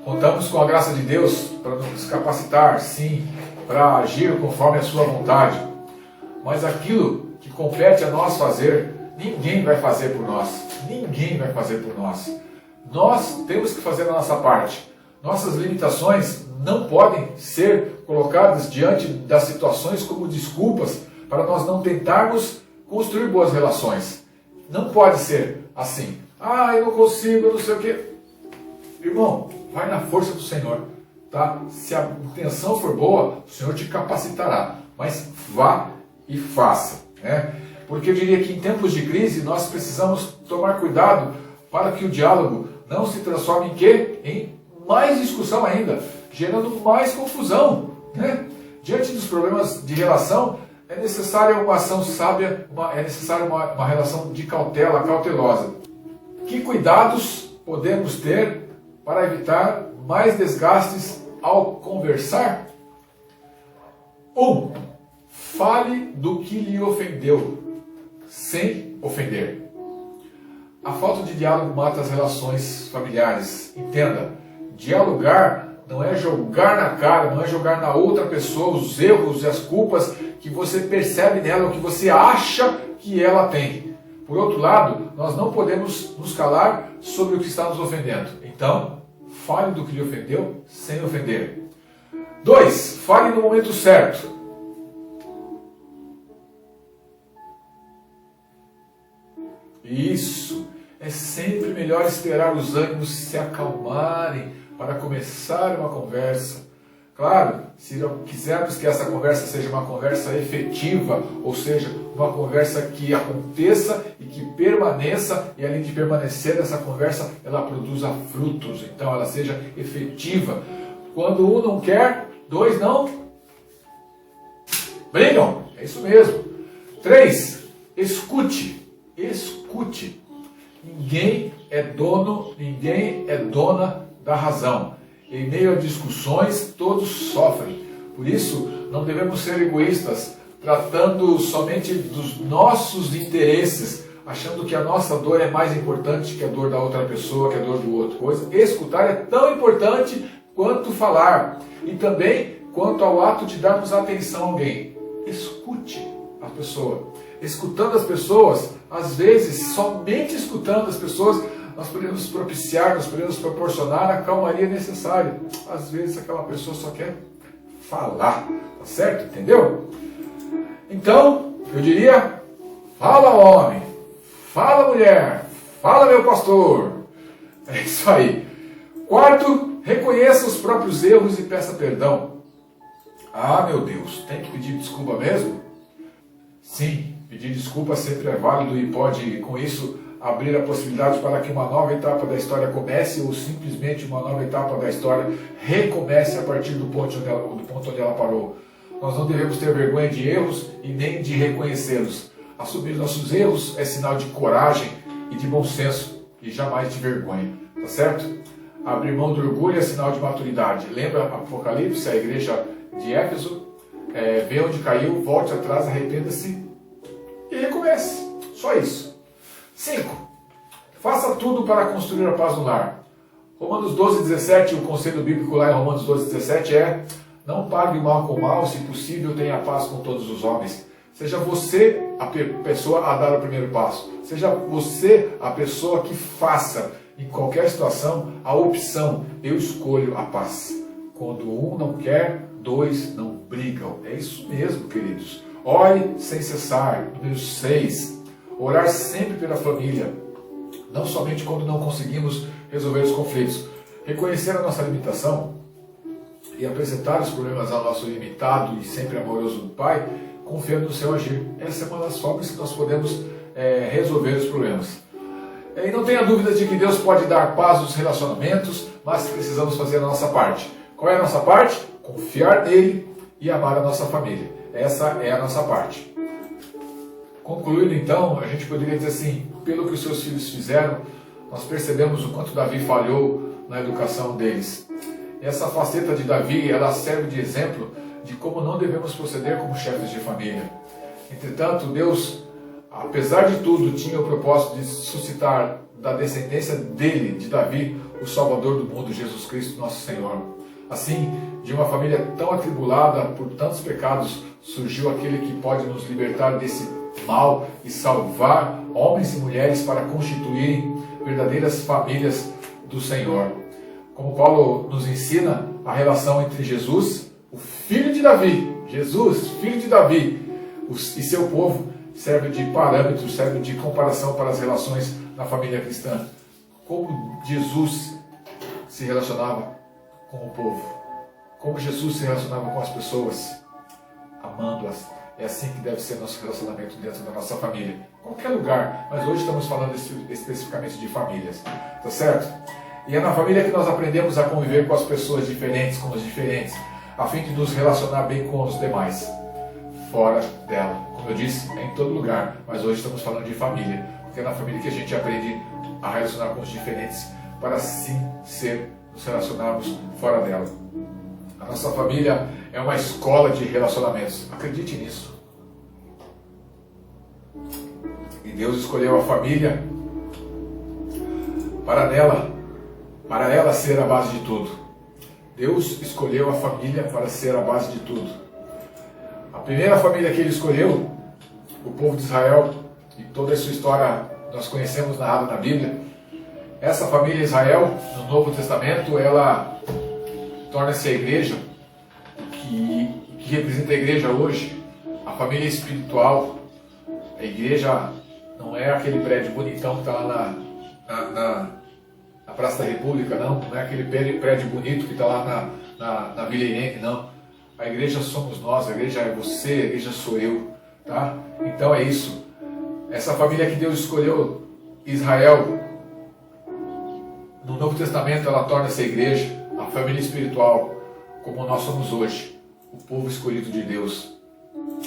Contamos com a graça de Deus para nos capacitar, sim, para agir conforme a sua vontade. Mas aquilo que compete a nós fazer, ninguém vai fazer por nós. Ninguém vai fazer por nós. Nós temos que fazer a nossa parte. Nossas limitações não podem ser colocadas diante das situações como desculpas para nós não tentarmos construir boas relações. Não pode ser assim. Eu não consigo, eu não sei o quê. Irmão, vai na força do Senhor. Tá? Se a intenção for boa, o Senhor te capacitará. Mas vá e faça. Né? Porque eu diria que em tempos de crise nós precisamos tomar cuidado para que o diálogo não se transforme em quê? Em mais discussão ainda, gerando mais confusão. Né? Diante dos problemas de relação, é necessária uma ação sábia, é necessária uma relação de cautela, cautelosa. Que cuidados podemos ter para evitar mais desgastes ao conversar? 1. Fale do que lhe ofendeu, sem ofender. A falta de diálogo mata as relações familiares. Entenda, dialogar não é jogar na cara, não é jogar na outra pessoa os erros e as culpas que você percebe nela, ou que você acha que ela tem. Por outro lado, nós não podemos nos calar sobre o que está nos ofendendo. Então, fale do que lhe ofendeu sem ofender. 2. Fale no momento certo. Isso. É sempre melhor esperar os ânimos se acalmarem para começar uma conversa. Claro, se quisermos que essa conversa seja uma conversa efetiva, ou seja, uma conversa que aconteça e que permaneça, e além de permanecer essa conversa, ela produza frutos, então ela seja efetiva. Quando um não quer, dois não brigam. É isso mesmo. 3. Escute. Escute. Ninguém é dono, ninguém é dona da razão. Em meio a discussões, todos sofrem. Por isso, não devemos ser egoístas, tratando somente dos nossos interesses, achando que a nossa dor é mais importante que a dor da outra pessoa, que a dor do outro. Escutar é tão importante quanto falar. E também quanto ao ato de darmos atenção a alguém. Escute a pessoa. Escutando as pessoas, às vezes, somente escutando as pessoas, nós podemos propiciar, nós podemos proporcionar a calmaria necessária. Às vezes aquela pessoa só quer falar, tá certo? Entendeu? Então, eu diria, fala homem, fala mulher, fala meu pastor. É isso aí. 4, reconheça os próprios erros e peça perdão. Meu Deus, tem que pedir desculpa mesmo? Sim, pedir desculpa sempre é válido e pode, com isso, abrir a possibilidade para que uma nova etapa da história comece ou simplesmente uma nova etapa da história recomece a partir do ponto onde ela parou. Nós não devemos ter vergonha de erros e nem de reconhecê-los. Assumir nossos erros é sinal de coragem e de bom senso e jamais de vergonha, tá certo? Abrir mão do orgulho é sinal de maturidade. Lembra Apocalipse, a igreja de Éfeso? Vê onde caiu, volte atrás, arrependa-se e recomece. Só isso. 5. Faça tudo para construir a paz no lar. Romanos 12:17, o conselho bíblico lá em Romanos 12:17 é: não pague o mal com o mal, se possível tenha paz com todos os homens. Seja você a pessoa a dar o primeiro passo. Seja você a pessoa que faça, em qualquer situação, a opção: eu escolho a paz. Quando um não quer, dois não brigam. É isso mesmo, queridos. Ore sem cessar. Número 6. Orar sempre pela família, não somente quando não conseguimos resolver os conflitos. Reconhecer a nossa limitação e apresentar os problemas ao nosso limitado e sempre amoroso Pai, confiando no seu agir. Essa é uma das formas que nós podemos resolver os problemas. E não tenha dúvida de que Deus pode dar paz nos relacionamentos, mas precisamos fazer a nossa parte. Qual é a nossa parte? Confiar nele e amar a nossa família. Essa é a nossa parte. Concluindo então, a gente poderia dizer assim: pelo que os seus filhos fizeram, nós percebemos o quanto Davi falhou na educação deles. Essa faceta de Davi, ela serve de exemplo de como não devemos proceder como chefes de família. Entretanto, Deus, apesar de tudo, tinha o propósito de suscitar da descendência dele, de Davi, o Salvador do mundo, Jesus Cristo, nosso Senhor. Assim, de uma família tão atribulada por tantos pecados, surgiu aquele que pode nos libertar desse mal e salvar homens e mulheres para constituírem verdadeiras famílias do Senhor. Como Paulo nos ensina, a relação entre Jesus, o filho de Davi, Jesus, filho de Davi, e seu povo, serve de parâmetro, serve de comparação para as relações na família cristã. Como Jesus se relacionava com o povo, como Jesus se relacionava com as pessoas, amando-as. É assim que deve ser nosso relacionamento dentro da nossa família, qualquer lugar, mas hoje estamos falando especificamente de famílias, tá certo? E é na família que nós aprendemos a conviver com as pessoas diferentes, com os diferentes, a fim de nos relacionar bem com os demais, fora dela. Como eu disse, é em todo lugar, mas hoje estamos falando de família, porque é na família que a gente aprende a relacionar com os diferentes, para assim nos relacionarmos fora dela. A nossa família é uma escola de relacionamentos, acredite nisso. E Deus escolheu a família para ela ser a base de tudo. Deus escolheu a família para ser a base de tudo. A primeira família que Ele escolheu, o povo de Israel, e toda a sua história nós conhecemos narrada na Bíblia. Essa família Israel, no Novo Testamento, ela torna-se a igreja, que representa a igreja hoje, a família espiritual. A igreja não é aquele prédio bonitão que está lá na Praça da República, não é aquele prédio bonito que está lá na Vila Irene, não. A igreja somos nós, a igreja é você, a igreja sou eu, tá? Então é isso. Essa família que Deus escolheu, Israel, no Novo Testamento ela torna-se a igreja, a família espiritual, como nós somos hoje, o povo escolhido de Deus.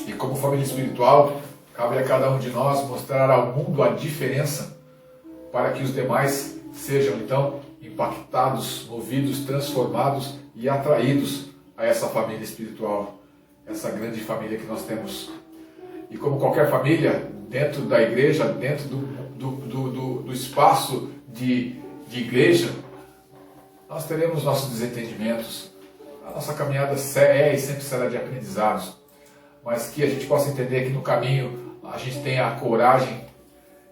E como família espiritual, cabe a cada um de nós mostrar ao mundo a diferença, para que os demais sejam então impactados, movidos, transformados e atraídos a essa família espiritual, essa grande família que nós temos. E como qualquer família, dentro da igreja, dentro do espaço de igreja, nós teremos nossos desentendimentos. A nossa caminhada é e sempre será de aprendizados, mas que a gente possa entender que no caminho a gente tenha a coragem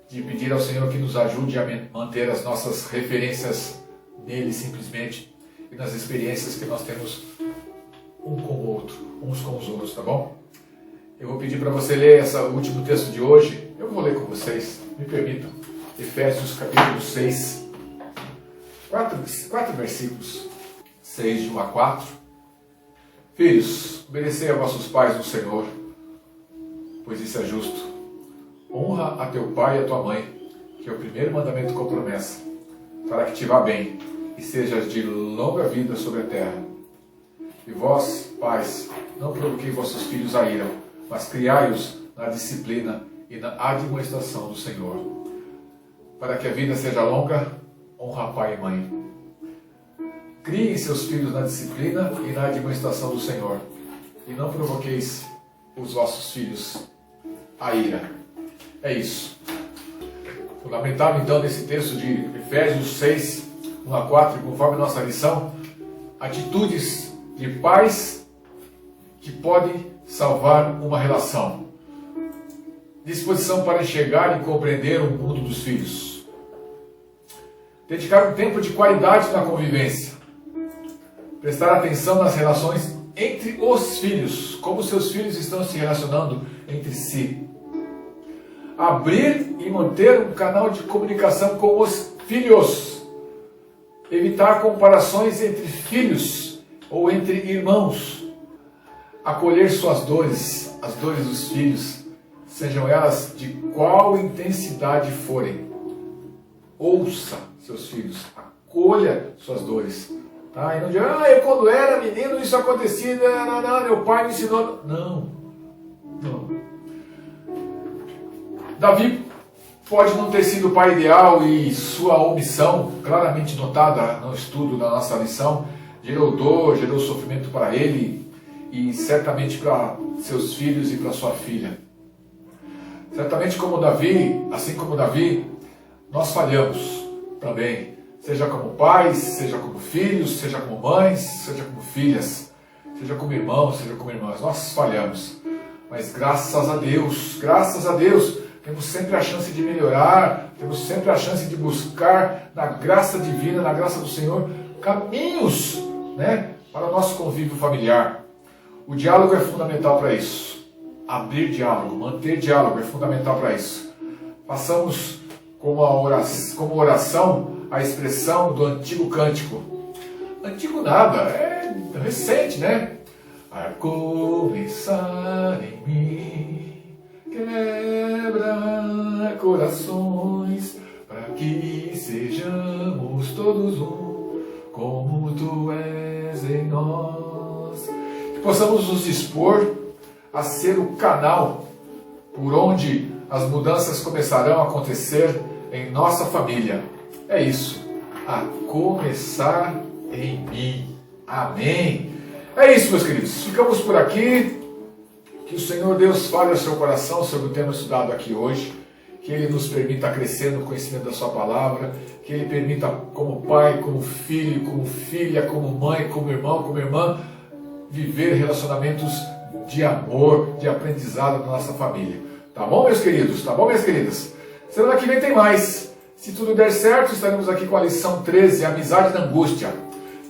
de pedir ao Senhor que nos ajude a manter as nossas referências nele simplesmente, e nas experiências que nós temos um com o outro, uns com os outros, tá bom? Eu vou pedir para você ler esse último texto de hoje. Eu vou ler com vocês, me permitam. Efésios capítulo 6, 4 versículos, 6 de 1 a 4. Filhos, obedecei a vossos pais no Senhor, pois isso é justo. Honra a teu pai e a tua mãe, que é o primeiro mandamento com promessa, para que te vá bem e sejas de longa vida sobre a terra. E vós, pais, não provoquei vossos filhos a ira, mas criai-os na disciplina e na admoestação do Senhor. Para que a vida seja longa, honra pai e mãe. Criem seus filhos na disciplina e na admoestação do Senhor, e não provoqueis os vossos filhos a ira. É isso. Fundamental então nesse texto de Efésios 6, 1 a 4, conforme nossa lição, atitudes de pais que podem salvar uma relação. Disposição para enxergar e compreender o mundo dos filhos. Dedicar um tempo de qualidade na convivência. Prestar atenção nas relações entre os filhos, como seus filhos estão se relacionando entre si. Abrir e manter um canal de comunicação com os filhos. Evitar comparações entre filhos ou entre irmãos. Acolher suas dores, as dores dos filhos, sejam elas de qual intensidade forem. Ouça seus filhos, acolha suas dores. Tá? E não diga, eu quando era menino isso acontecia, não, meu pai me ensinou. Não. Davi pode não ter sido o pai ideal e sua omissão, claramente notada no estudo da nossa lição, gerou dor, gerou sofrimento para ele e certamente para seus filhos e para sua filha. Certamente como Davi, assim como Davi, nós falhamos também. seja como pais, seja como filhos, seja como mães, seja como filhas, seja como irmãos, seja como irmãs. Nós falhamos, mas graças a Deus, temos sempre a chance de melhorar, temos sempre a chance de buscar na graça divina, na graça do Senhor, caminhos, né, para o nosso convívio familiar. O diálogo é fundamental para isso. Abrir diálogo, manter diálogo é fundamental para isso. Passamos como oração a expressão do antigo cântico. Antigo nada, é recente, né? A começar em mim, quebra corações, para que sejamos todos um, como tu és em nós. Que possamos nos dispor a ser o canal por onde as mudanças começarão a acontecer em nossa família. É isso, a começar em mim. Amém. É isso, meus queridos. Ficamos por aqui. Que o Senhor Deus fale ao seu coração sobre o tema estudado aqui hoje. Que Ele nos permita crescer no conhecimento da sua palavra. Que Ele permita, como pai, como filho, como filha, como mãe, como irmão, como irmã, viver relacionamentos de amor, de aprendizado na nossa família. Tá bom, meus queridos? Tá bom, minhas queridas? Semana que vem tem mais. Se tudo der certo, estaremos aqui com a lição 13, Amizade na Angústia.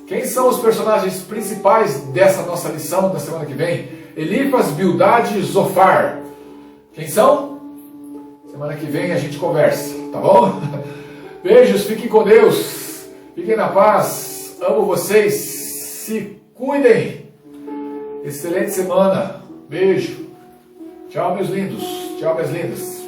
Quem são os personagens principais dessa nossa lição da semana que vem? Elifas, Bildade e Zofar. Quem são? Semana que vem a gente conversa, tá bom? Beijos, fiquem com Deus. Fiquem na paz. Amo vocês. Se cuidem. Excelente semana. Beijo. Tchau, meus lindos. Tchau, minhas lindas.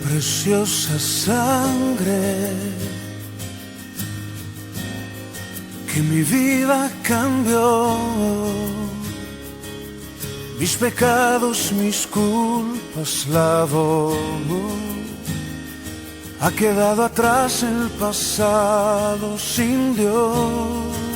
Preciosa sangre que mi vida cambió, mis pecados, mis culpas lavó, ha quedado atrás el pasado sin Dios.